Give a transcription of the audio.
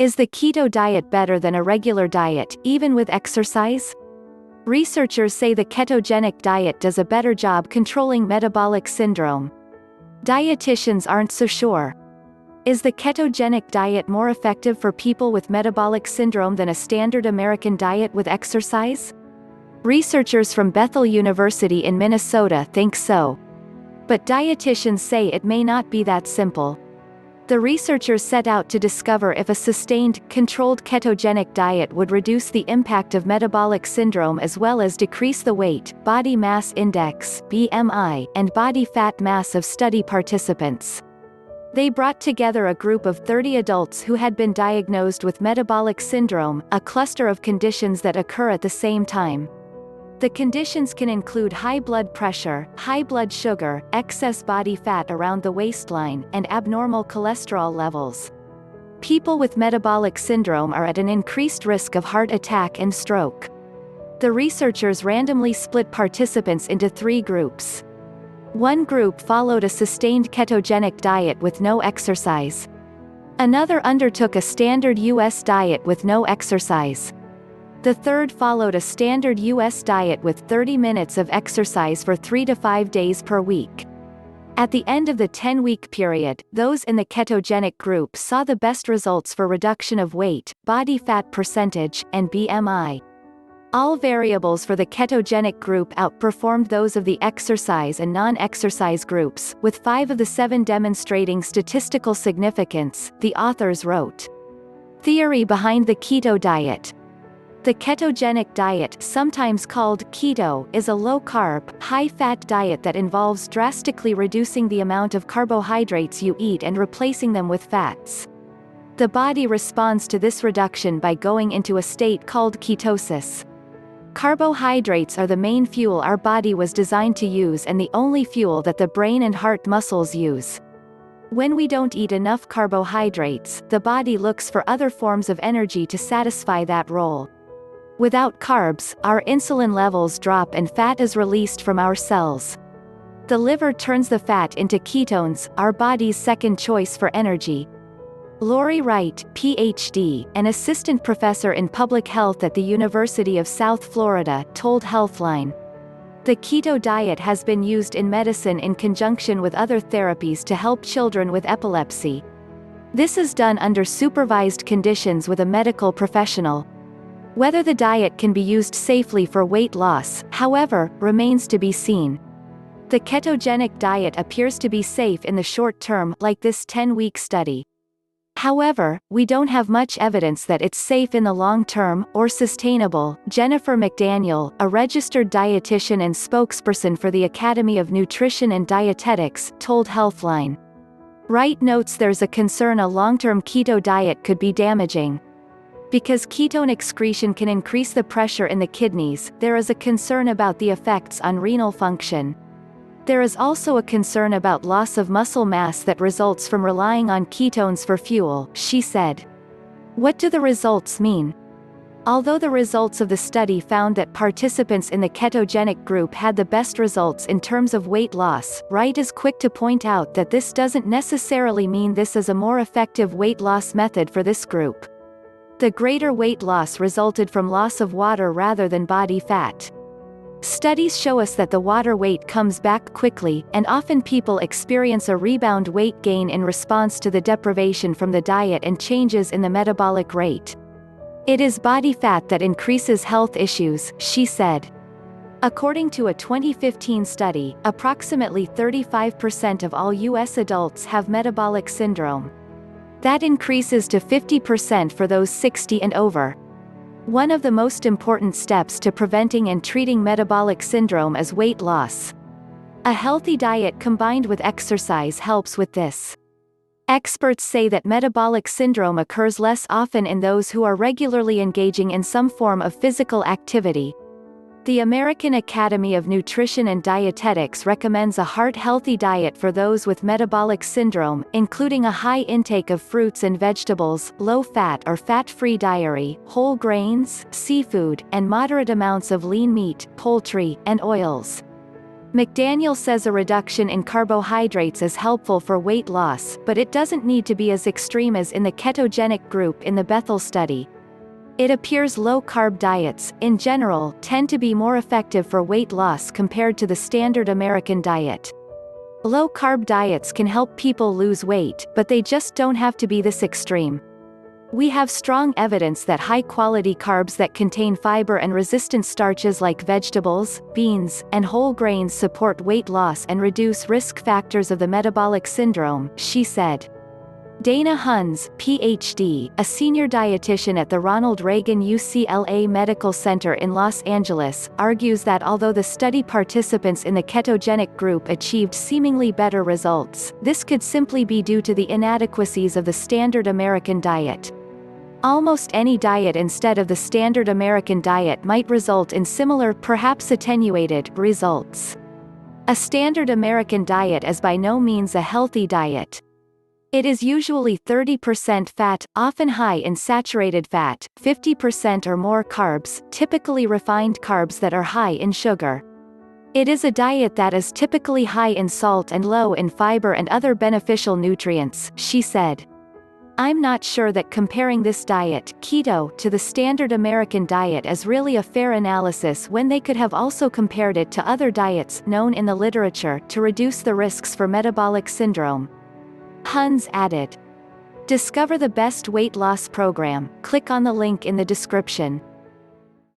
Is the keto diet better than a regular diet, even with exercise? Researchers say the ketogenic diet does a better job controlling metabolic syndrome. Dietitians aren't so sure. Is the ketogenic diet more effective for people with metabolic syndrome than a standard American diet with exercise? Researchers from Bethel University in Minnesota think so. But dietitians say it may not be that simple. The researchers set out to discover if a sustained, controlled ketogenic diet would reduce the impact of metabolic syndrome as well as decrease the weight, body mass index (BMI), and body fat mass of study participants. They brought together a group of 30 adults who had been diagnosed with metabolic syndrome, a cluster of conditions that occur at the same time. The conditions can include high blood pressure, high blood sugar, excess body fat around the waistline, and abnormal cholesterol levels. People with metabolic syndrome are at an increased risk of heart attack and stroke. The researchers randomly split participants into 3 groups. One group followed a sustained ketogenic diet with no exercise. Another undertook a standard U.S. diet with no exercise. The third followed a standard U.S. diet with 30 minutes of exercise for 3 to 5 days per week. At the end of the 10-week period, those in the ketogenic group saw the best results for reduction of weight, body fat percentage, and BMI. All variables for the ketogenic group outperformed those of the exercise and non-exercise groups, with 5 of the 7 demonstrating statistical significance, the authors wrote. Theory behind the keto diet. The ketogenic diet, sometimes called keto, is a low-carb, high-fat diet that involves drastically reducing the amount of carbohydrates you eat and replacing them with fats. The body responds to this reduction by going into a state called ketosis. Carbohydrates are the main fuel our body was designed to use and the only fuel that the brain and heart muscles use. When we don't eat enough carbohydrates, the body looks for other forms of energy to satisfy that role. Without carbs, our insulin levels drop and fat is released from our cells. The liver turns the fat into ketones, our body's second choice for energy. Lori Wright, Ph.D., an assistant professor in public health at the University of South Florida, told Healthline. The keto diet has been used in medicine in conjunction with other therapies to help children with epilepsy. This is done under supervised conditions with a medical professional. Whether the diet can be used safely for weight loss, however, remains to be seen. The ketogenic diet appears to be safe in the short term, like this 10-week study. However, we don't have much evidence that it's safe in the long term, or sustainable. Jennifer McDaniel, a registered dietitian and spokesperson for the Academy of Nutrition and Dietetics, told Healthline. Wright notes there's a concern a long-term keto diet could be damaging. Because ketone excretion can increase the pressure in the kidneys, there is a concern about the effects on renal function. There is also a concern about loss of muscle mass that results from relying on ketones for fuel, she said. What do the results mean? Although the results of the study found that participants in the ketogenic group had the best results in terms of weight loss, Wright is quick to point out that this doesn't necessarily mean this is a more effective weight loss method for this group. The greater weight loss resulted from loss of water rather than body fat. Studies show us that the water weight comes back quickly, and often people experience a rebound weight gain in response to the deprivation from the diet and changes in the metabolic rate. It is body fat that increases health issues, she said. According to a 2015 study, approximately 35% of all U.S. adults have metabolic syndrome. That increases to 50% for those 60 and over. One of the most important steps to preventing and treating metabolic syndrome is weight loss. A healthy diet combined with exercise helps with this. Experts say that metabolic syndrome occurs less often in those who are regularly engaging in some form of physical activity. The American Academy of Nutrition and Dietetics recommends a heart-healthy diet for those with metabolic syndrome, including a high intake of fruits and vegetables, low-fat or fat-free dairy, whole grains, seafood, and moderate amounts of lean meat, poultry, and oils. McDaniel says a reduction in carbohydrates is helpful for weight loss, but it doesn't need to be as extreme as in the ketogenic group in the Bethel study. It appears low-carb diets, in general, tend to be more effective for weight loss compared to the standard American diet. Low-carb diets can help people lose weight, but they just don't have to be this extreme. We have strong evidence that high-quality carbs that contain fiber and resistant starches like vegetables, beans, and whole grains support weight loss and reduce risk factors of the metabolic syndrome, she said. Dana Huns, Ph.D., a senior dietitian at the Ronald Reagan UCLA Medical Center in Los Angeles, argues that although the study participants in the ketogenic group achieved seemingly better results, this could simply be due to the inadequacies of the standard American diet. Almost any diet instead of the standard American diet might result in similar, perhaps attenuated, results. A standard American diet is by no means a healthy diet. It is usually 30% fat, often high in saturated fat, 50% or more carbs, typically refined carbs that are high in sugar. It is a diet that is typically high in salt and low in fiber and other beneficial nutrients, she said. I'm not sure that comparing this diet, keto, to the standard American diet is really a fair analysis when they could have also compared it to other diets known in the literature to reduce the risks for metabolic syndrome. Huns added. Discover the best weight loss program, click on the link in the description.